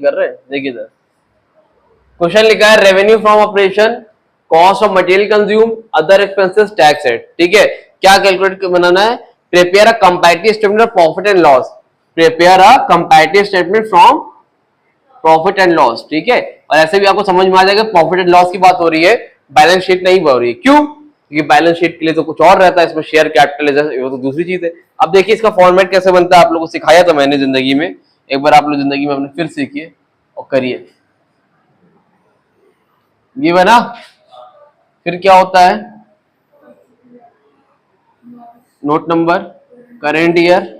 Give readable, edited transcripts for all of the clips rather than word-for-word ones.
कर रहे हैं, देखिए सर क्वेश्चन लिखा है revenue from operation, cost of material consume, other expenses, tax rate. ठीक है, क्या कैलकुलेट बनाना है? Prepare a comparative statement of profit and loss. Prepare a comparative statement from profit and loss. ठीक है, और ऐसे भी आपको समझ में आ जाएगा प्रॉफिट एंड लॉस की बात हो रही है, बैलेंस शीट नहीं हो रही है। क्यों? क्योंकि बैलेंस शीट के लिए तो कुछ और रहता है, इसमें शेयर कैपिटल वो तो दूसरी चीज है। अब देखिए इसका फॉर्मेट कैसे बनता है, आप लोगों को सिखाया था मैंने जिंदगी में, एक बार आप लोग जिंदगी में अपने फिर सीखिए और करिए। ये बना, फिर क्या होता है? नोट नंबर, करेंट ईयर,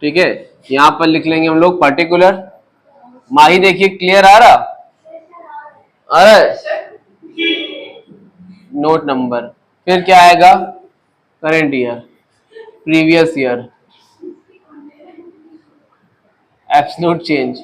ठीक है, यहां पर लिख लेंगे हम लोग पर्टिकुलर। माही देखिए क्लियर आ रहा? अरे नोट नंबर, फिर क्या आएगा? Current year, previous year, absolute change,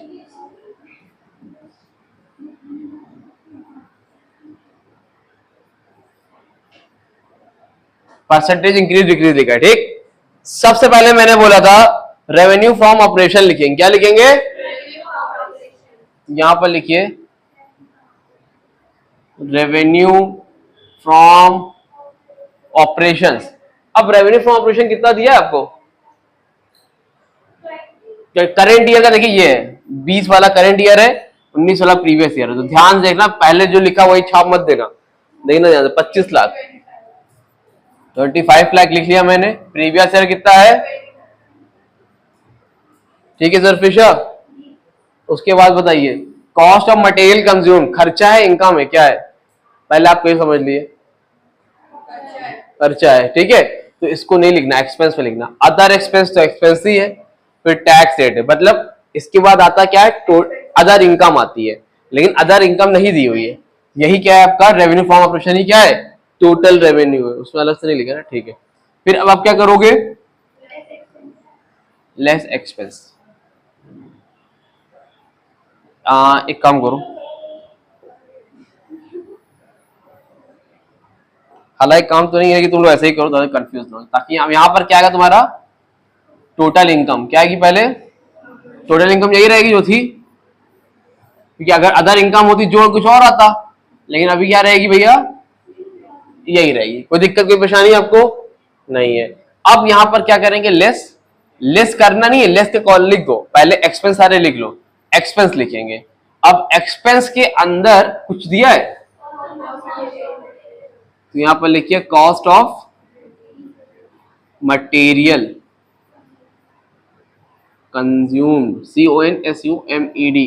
percentage increase decrease लिखा है। ठीक, सबसे पहले मैंने बोला था रेवेन्यू फ्रॉम ऑपरेशन लिखेंगे। क्या लिखेंगे? यहां पर लिखिए रेवेन्यू फ्रॉम ऑपरेशंस। अब रेवेन्यू फ्रॉम ऑपरेशन कितना दिया है आपको? करेंट ईयर का देखिए ये है, 20 वाला करेंट ईयर है, 19 वाला प्रीवियस ईयर है। तो ध्यान से देखना, पहले जो लिखा वही छाप मत देना, देखना ध्यान से। 25 लाख, 25 लाख लिख लिया मैंने। प्रीवियस ईयर कितना है? ठीक है सर फिशर, उसके बाद बताइए कॉस्ट ऑफ मटेरियल कंज्यूम, खर्चा है इनकम है, क्या है? पहले आप ये समझ लिए, खर्चा है। ठीक है, तो इसको नहीं लिखना, एक्सपेंस में लिखना। अदर एक्सपेंस तो एक्सपेंस ही है, फिर टैक्स रेट है, मतलब इसके बाद आता क्या है? अदर इनकम आती है, लेकिन अदर इनकम नहीं दी हुई है। यही क्या है आपका रेवेन्यू फ्रॉम ऑपरेशन ही क्या है? टोटल रेवेन्यू है, उसमें अलग से नहीं लिखा ना। ठीक है, फिर अब आप क्या करोगे? Less expense. एक काम करो, हालांकि काम तो नहीं है कि तुम लोग ऐसे ही करो, ज्यादा कंफ्यूज ना हो, ताकि यहाँ पर क्या आएगा तुम्हारा? Total income. क्या आएगी पहले? टोटल इनकम यही रहेगी जो थी, क्योंकि अगर अदर इनकम होती जो कुछ और आता, लेकिन अभी क्या रहेगी भैया? यही रहेगी। कोई दिक्कत कोई परेशानी आपको नहीं है। अब यहां पर क्या करेंगे? लेस। लेस करना नहीं है, लेस के कॉल लिख दो, पहले एक्सपेंस सारे लिख लो, एक्सपेंस लिखेंगे। अब एक्सपेंस के अंदर कुछ दिया है तो यहां पर लिखिए cost of material consumed, CONSUMED।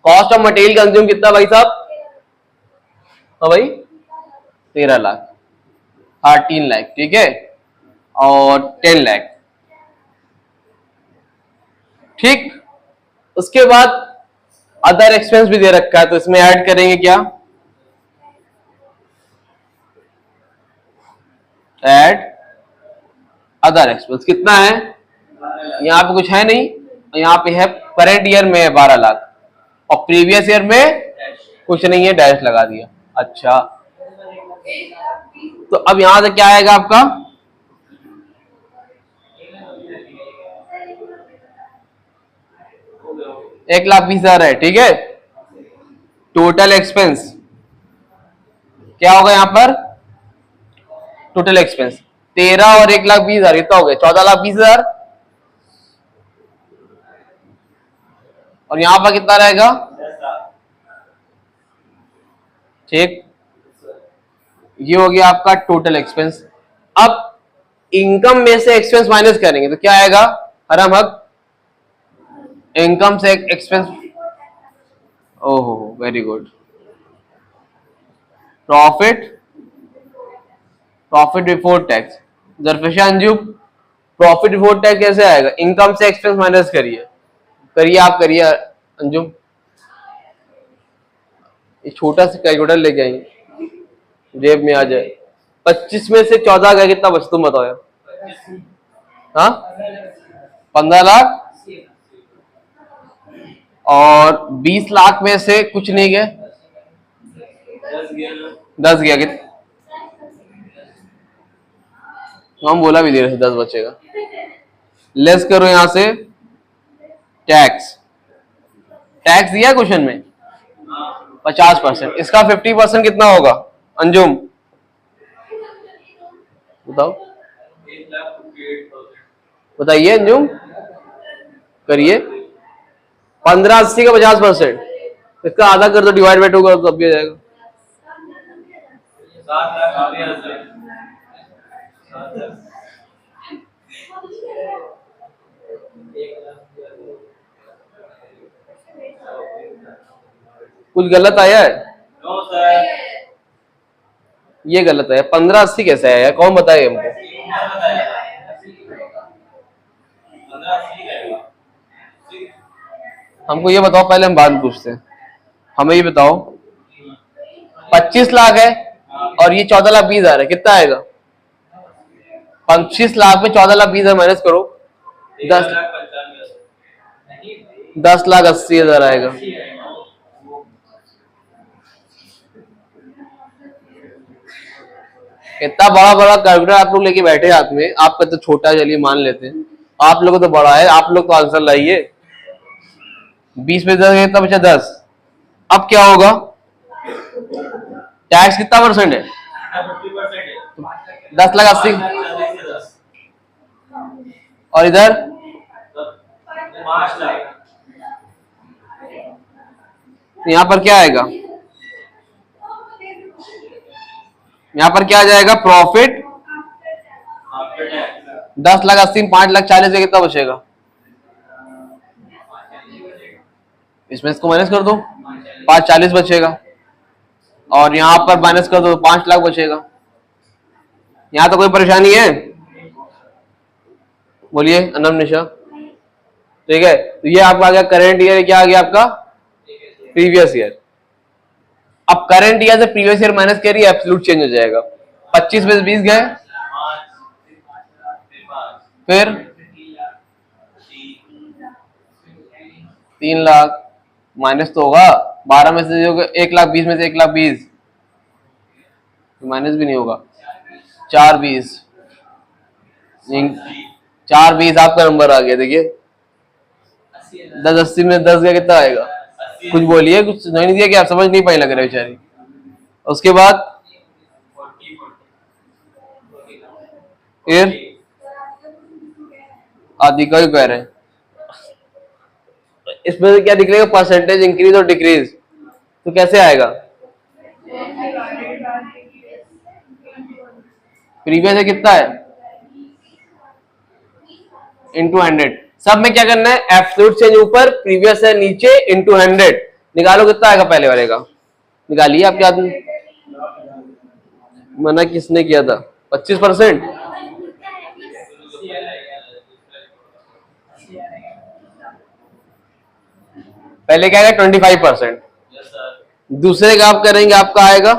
Cost of material consume कितना भाई साहब? हाँ भाई 13 लाख, 13 लाख। ठीक है, और 10 लाख। ठीक, उसके बाद अदर एक्सपेंस भी दे रखा है, तो इसमें ऐड करेंगे क्या? Add other expense. कितना है? यहाँ पे कुछ है नहीं, यहाँ पे है करंट ईयर में है 12 लाख, और प्रीवियस ईयर में कुछ नहीं है, डैश लगा दिया। अच्छा, तो अब यहां से क्या आएगा आपका? 1,20,000 है। ठीक है, टोटल एक्सपेंस क्या होगा यहाँ पर? टोटल एक्सपेंस 13 और 1,20,000 कितना हो गया? 14,20,000। और यहां पर कितना रहेगा? ठीक, ये हो गया आपका टोटल एक्सपेंस। अब इनकम में से एक्सपेंस माइनस करेंगे तो क्या आएगा? हरम हक इनकम से एक्सपेंस। ओहो, very good. Profit, profit before tax. जरफेशा अंजू, प्रॉफिट बिफोर टैक्स कैसे आएगा? इनकम से एक्सपेंस माइनस करिए, करिए आप करिए अंजुम। ये छोटा सा कैलकुलेटर लेके आएंगे, जेब में आ जाए। 25 में से 14 गया, कितना बचा? तुम बताओ यार। हाँ, 15 लाख, और 20 लाख में से कुछ नहीं गया, 10 गया। कितना? तो हम बोला भी दे रहे थे 10 बचेगा। लेस करो यहां से टैक्स, टैक्स दिया क्वेश्चन में 50%, इसका 50% कितना होगा अंजुम बताओ, बताइए अंजुम, करिए। 1580 का 50%, इसका आधा कर दो, डिवाइड बाय 2 कर दो, तब भी आ जाएगा। कुछ गलत आया है? ये गलत है। 1580 कैसे आया, कौन बताए हमको? हमको ये बताओ, पहले हम बात पूछते हैं। हमें ये बताओ 25 लाख है और ये 14 लाख 20 हजार है, कितना आएगा? 25 लाख में 14 लाख 20 हजार माइनस करो, 10 लाख 80 हजार आएगा। इतना बड़ा बड़ा कैलकुलेटर आप लोग लेके बैठे हाथ में, आपका तो छोटा है, चलिए मान लेते हैं, आप लोगों तो बड़ा है, आप लोग तो आंसर लाइए। 20 में 10 कितना बचा? 10। अब क्या होगा? टैक्स कितना परसेंट है? 10 लाख 80, और इधर 5 लाख। यहां पर क्या आएगा? यहां पर क्या आ जाएगा? प्रॉफिट 10 लाख 80 में 5 लाख 40 से कितना बचेगा? इसमें इसको माइनस कर दो, 540 बचेगा, और यहां पर माइनस कर दो 5 लाख बचेगा। यहां तो कोई परेशानी है? बोलिए अनम निशा। ठीक है, तो ये आपका आ गया करंट ईयर, क्या आ गया आपका? Previous year. अब करंट ईयर से प्रीवियस ईयर माइनस करिए, एब्सोल्यूट चेंज हो जाएगा। 25 में से 20 गए, फिर 3 लाख माइनस तो होगा, 12 में से 1 लाख 20 में से 1 लाख 20 माइनस भी नहीं होगा, 420, 420 आपका नंबर आ गया। देखिए 1080 में 10 गया, कितना आएगा? कुछ बोलिए, कुछ नहीं दिया कि आप समझ नहीं पाए लग रहे बेचारी। उसके बाद फिर आदि का ही कह रहे हैं, इसमें से क्या निकलेगा? परसेंटेज इंक्रीज और डिक्रीज, तो कैसे आएगा? प्रीवियस है कितना है? इंटू 100। सब में क्या करना है? एब्सोल्यूट चेंज ऊपर, प्रीवियस है नीचे, इंटू 100 निकालो, कितना आएगा पहले वाले का? निकालिए आप, क्या मना किसने किया था? 25%। पहले क्या आएगा? 25%। दूसरे का आप करेंगे, आपका आएगा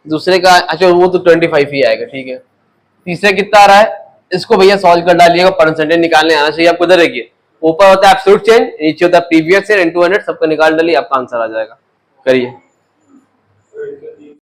दूसरे का, अच्छा वो तो 25 ही आएगा, ठीक है। तीसरे कितना आ रहा है? इसको भैया सॉल्व कर डालिएगा, परसेंटेज निकालने आना चाहिए आपको। इधर देखिए, ऊपर होता है एब्सोल्यूट चेंज, नीचे होता है प्रीवियस ईयर इंटू 100, सबको निकाल डालिए, आपका आंसर आ जाएगा। करिए।